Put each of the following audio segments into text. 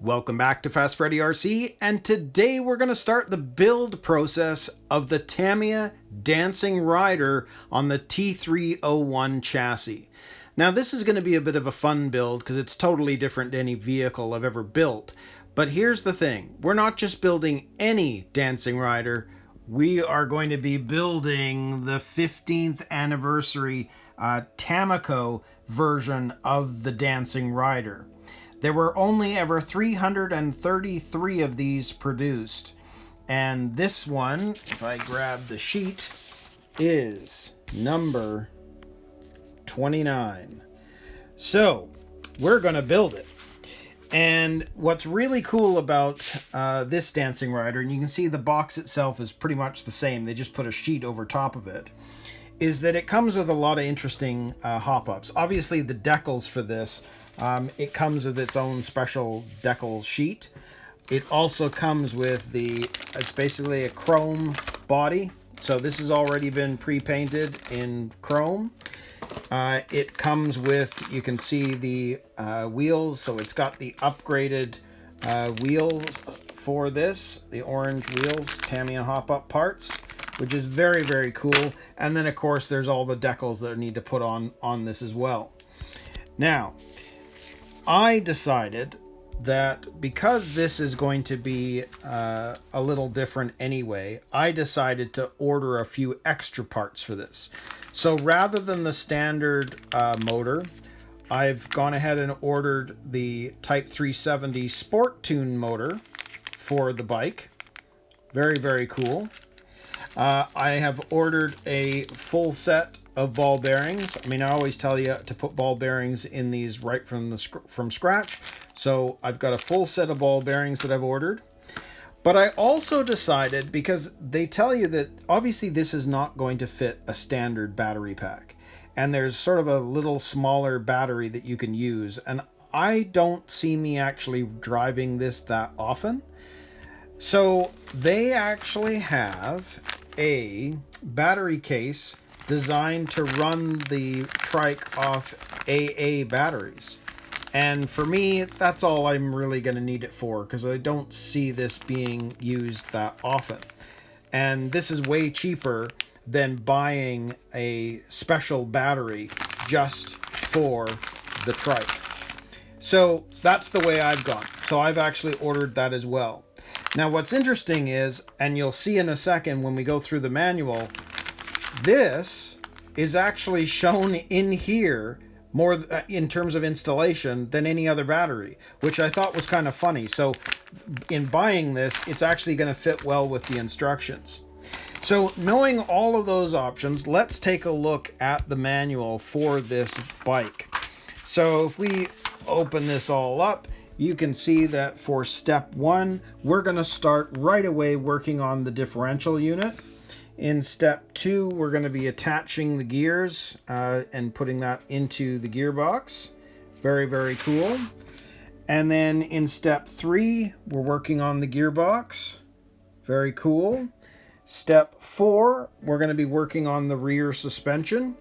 Welcome back to FastFreddyRC, and today we're going to start the build process of the Tamiya Dancing Rider on the T3-01 chassis. Now this is going to be a bit of a fun build because it's totally different than any vehicle I've ever built. But here's the thing, we're not just building any Dancing Rider, we are going to be building the 15th anniversary Tamico version of the Dancing Rider. There were only ever 333 of these produced. And this one, if I grab the sheet, is number 29. So, we're going to build it. And what's really cool about this Dancing Rider, and you can see the box itself is pretty much the same, they just put a sheet over top of it, is that it comes with a lot of interesting hop-ups. Obviously the decals for this, it comes with its own special decal sheet. It also comes with it's basically a chrome body. So this has already been pre-painted in chrome. It comes with, you can see the wheels. So it's got the upgraded wheels for this, the orange wheels, Tamiya hop-up parts, which is very, very cool. And then of course there's all the decals that I need to put on this as well. Now, I decided that because this is going to be a little different anyway, I decided to order a few extra parts for this. So rather than the standard motor, I've gone ahead and ordered the Type 370 Sport Tune motor for the bike. Very, very cool. I have ordered a full set of ball bearings. I mean, I always tell you to put ball bearings in these right from scratch. So I've got a full set of ball bearings that I've ordered. But I also decided, because they tell you that obviously this is not going to fit a standard battery pack. And there's sort of a little smaller battery that you can use. And I don't see me actually driving this that often. So they actually have a battery case designed to run the trike off AA batteries. And for me, that's all I'm really going to need it for, because I don't see this being used that often. And this is way cheaper than buying a special battery just for the trike. So that's the way I've gone. So I've actually ordered that as well. Now what's interesting is, and you'll see in a second when we go through the manual, this is actually shown in here more in terms of installation than any other battery, which I thought was kind of funny. So in buying this, it's actually going to fit well with the instructions. So knowing all of those options, let's take a look at the manual for this bike. So if we open this all up, you can see that for step 1, we're going to start right away working on the differential unit. In step 2, we're going to be attaching the gears and putting that into the gearbox. Very, very cool. And then in step 3, we're working on the gearbox. Very cool. Step 4, we're going to be working on the rear suspension.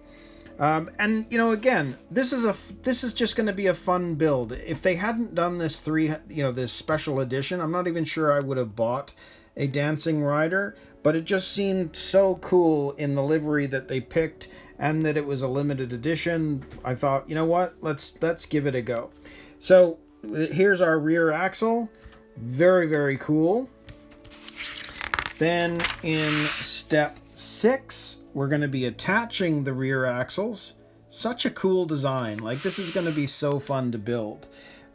And you know, again, this is just going to be a fun build. If they hadn't done this this special edition, I'm not even sure I would have bought a Dancing Rider, but it just seemed so cool in the livery that they picked, and that it was a limited edition. I thought, you know what, let's give it a go. So here's our rear axle. Very, very cool. Then in step 6, we're going to be attaching the rear axles. Such a cool design. Like, this is going to be so fun to build.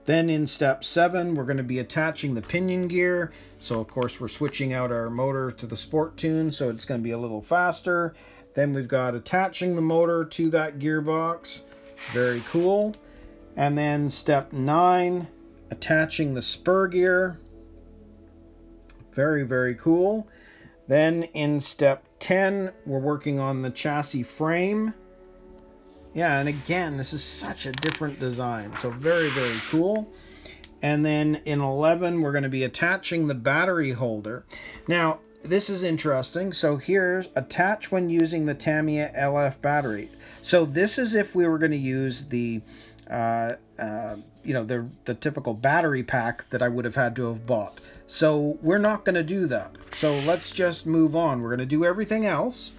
Then in step 7, we're going to be attaching the pinion gear. So of course we're switching out our motor to the Sport Tune, so it's going to be a little faster. Then we've got attaching the motor to that gearbox. Very cool. And then step 9, attaching the spur gear. Very, very cool. Then in step 10, we're working on the chassis frame. Yeah, and again, this is such a different design. So very, very cool. And then in 11, we're going to be attaching the battery holder. Now, this is interesting. So here's attach when using the Tamiya LF battery. So this is if we were going to use the you know, the typical battery pack that I would have had to have bought. So we're not going to do that. So let's just move on. We're going to do everything else.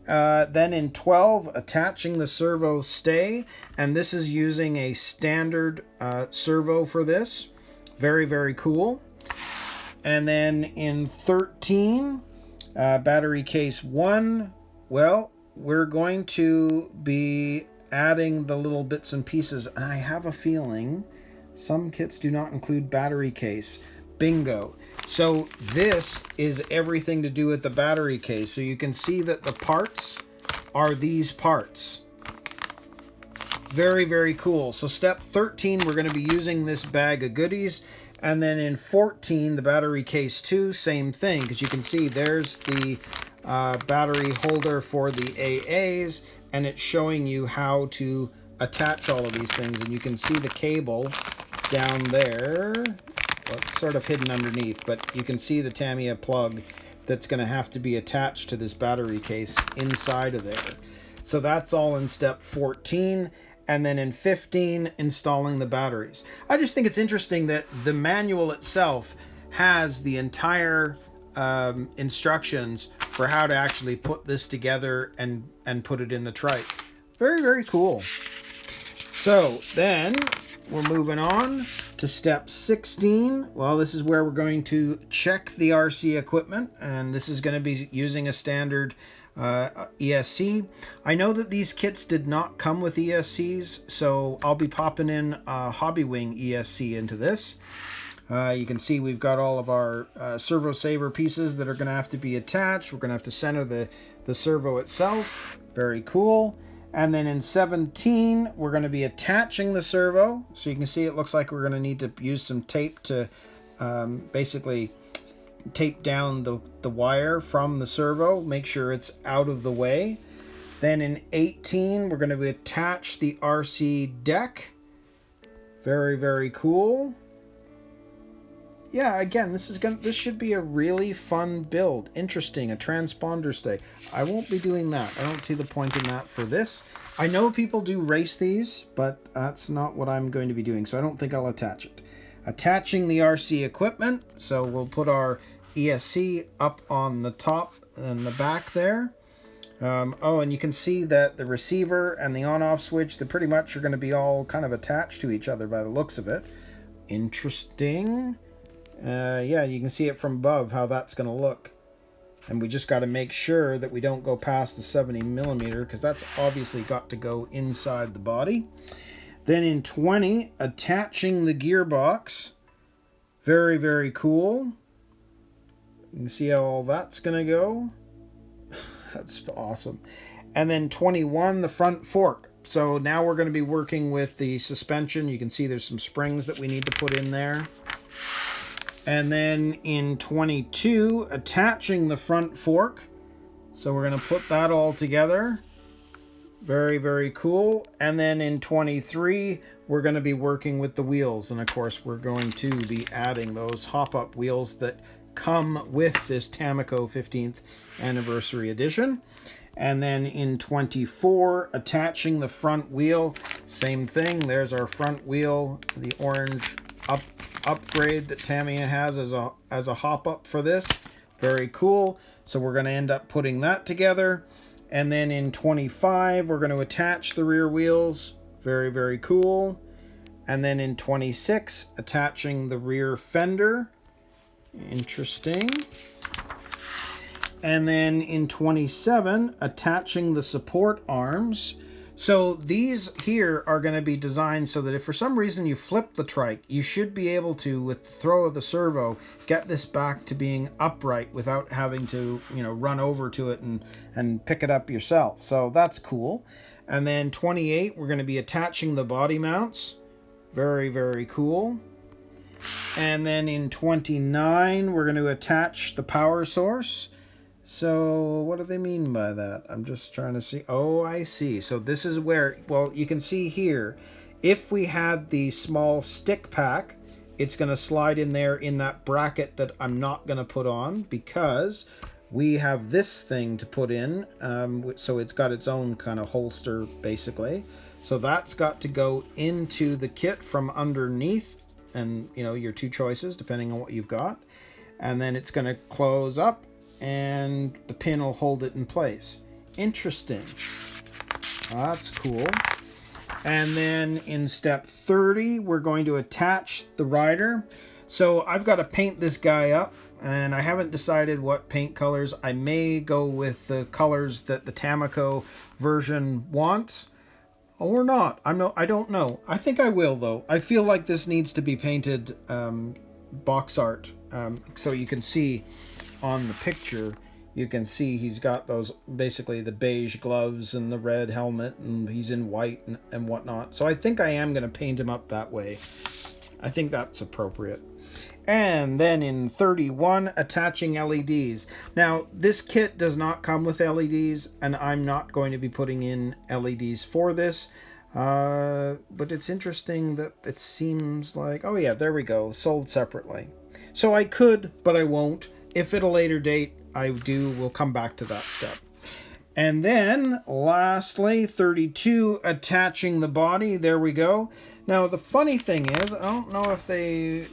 Then in 12, attaching the servo stay, and this is using a standard servo for this. Very, very cool. And then in 13, battery case 1, well, we're going to be adding the little bits and pieces, and I have a feeling some kits do not include battery case. Bingo. So this is everything to do with the battery case. So you can see that the parts are these parts. Very, very cool. So step 13, we're going to be using this bag of goodies. And then in 14, the battery case 2, same thing, because you can see there's the battery holder for the AAs, and it's showing you how to attach all of these things. And you can see the cable down there. Well, it's sort of hidden underneath, but you can see the Tamiya plug that's going to have to be attached to this battery case inside of there. So that's all in step 14. And then in 15, installing the batteries. I just think it's interesting that the manual itself has the entire instructions for how to actually put this together and put it in the trike. Very, very cool. So then we're moving on to step 16. Well, this is where we're going to check the RC equipment, and this is going to be using a standard ESC. I know that these kits did not come with ESCs, so I'll be popping in a Hobby Wing ESC into this. You can see we've got all of our servo saver pieces that are going to have to be attached. We're going to have to center the servo itself. Very cool. And then in 17, we're going to be attaching the servo. So you can see it looks like we're going to need to use some tape to basically tape down the wire from the servo, make sure it's out of the way. Then in 18, we're going to attach the RC deck. Very, very cool. Yeah, again, this should be a really fun build. Interesting, a transponder stay. I won't be doing that. I don't see the point in that for this. I know people do race these, but that's not what I'm going to be doing, so I don't think I'll attach it. Attaching the RC equipment, so we'll put our ESC up on the top and the back there. Oh, and you can see that the receiver and the on-off switch, they pretty much are going to be all kind of attached to each other by the looks of it. Interesting. Yeah, you can see it from above how that's going to look. And we just got to make sure that we don't go past the 70mm, because that's obviously got to go inside the body. Then in 20, attaching the gearbox. Very, very cool. You can see how all that's going to go. That's awesome. And then 21, the front fork. So now we're going to be working with the suspension. You can see there's some springs that we need to put in there. And then in 22, attaching the front fork. So we're going to put that all together. Very, very cool. And then in 23, we're going to be working with the wheels. And of course, we're going to be adding those hop-up wheels that come with this Tamico 15th anniversary edition. And then in 24, attaching the front wheel. Same thing. There's our front wheel, the orange upgrade that Tamiya has as a hop-up for this. Very cool. So we're going to end up putting that together. And then in 25, we're going to attach the rear wheels. Very, very cool. And then in 26, attaching the rear fender. Interesting. And then in 27, attaching the support arms. So these here are going to be designed so that if for some reason you flip the trike, you should be able to, with the throw of the servo, get this back to being upright without having to, run over to it and pick it up yourself. So that's cool. And then 28, we're going to be attaching the body mounts. Very, very cool. And then in 29, we're going to attach the power source. So what do they mean by that? I'm just trying to see. Oh, I see. So this is where, well, you can see here, if we had the small stick pack, it's going to slide in there in that bracket that I'm not going to put on because we have this thing to put in. So it's got its own kind of holster, basically. So that's got to go into the kit from underneath, and you know, your two choices depending on what you've got. And then it's going to close up and the pin will hold it in place. Interesting. That's cool. And then in step 30, we're going to attach the rider. So I've got to paint this guy up, and I haven't decided what paint colors. I may go with the colors that the Tamico version wants, or not. I don't know. I think I will, though. I feel like this needs to be painted box art. So you can see on the picture, you can see he's got those, basically the beige gloves and the red helmet, and he's in white and whatnot. So I think I am going to paint him up that way. I think that's appropriate. And then in 31, attaching LEDs. Now, this kit does not come with LEDs, and I'm not going to be putting in LEDs for this. But it's interesting that it seems like, oh yeah, there we go, sold separately. So I could, but I won't. If at a later date I do, we'll come back to that step. And then lastly, 32, attaching the body. There we go. Now the funny thing is, I don't know if they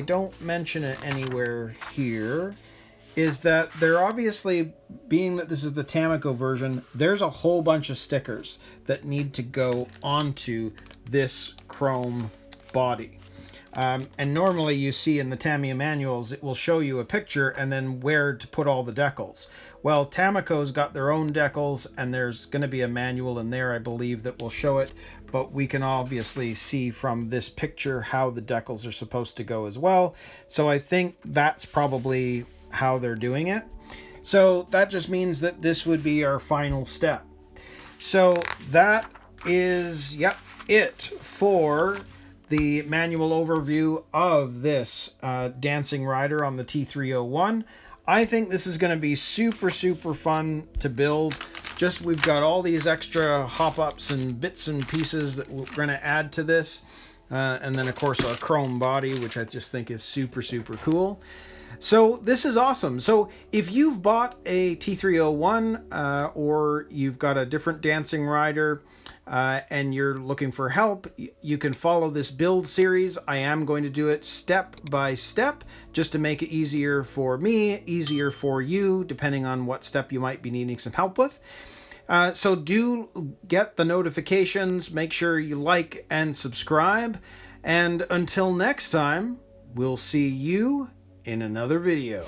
don't mention it anywhere here, is that they're obviously, being that this is the Tamico version, there's a whole bunch of stickers that need to go onto this chrome body. And normally you see in the Tamiya manuals, it will show you a picture and then where to put all the decals. Well, Tamico's got their own decals, and there's going to be a manual in there, I believe, that will show it. But we can obviously see from this picture how the decals are supposed to go as well. So I think that's probably how they're doing it. So that just means that this would be our final step. So that is, yep, it for the manual overview of this Dancing Rider on the T3-01. I think this is going to be super, super fun to build. Just, we've got all these extra hop-ups and bits and pieces that we're going to add to this. And then, of course, our chrome body, which I just think is super, super cool. So this is awesome. So if you've bought a T3-01 or you've got a different Dancing Rider and you're looking for help, you can follow this build series. I am going to do it step by step just to make it easier for me, easier for you, depending on what step you might be needing some help with. So do get the notifications, make sure you like and subscribe. And until next time, we'll see you in another video.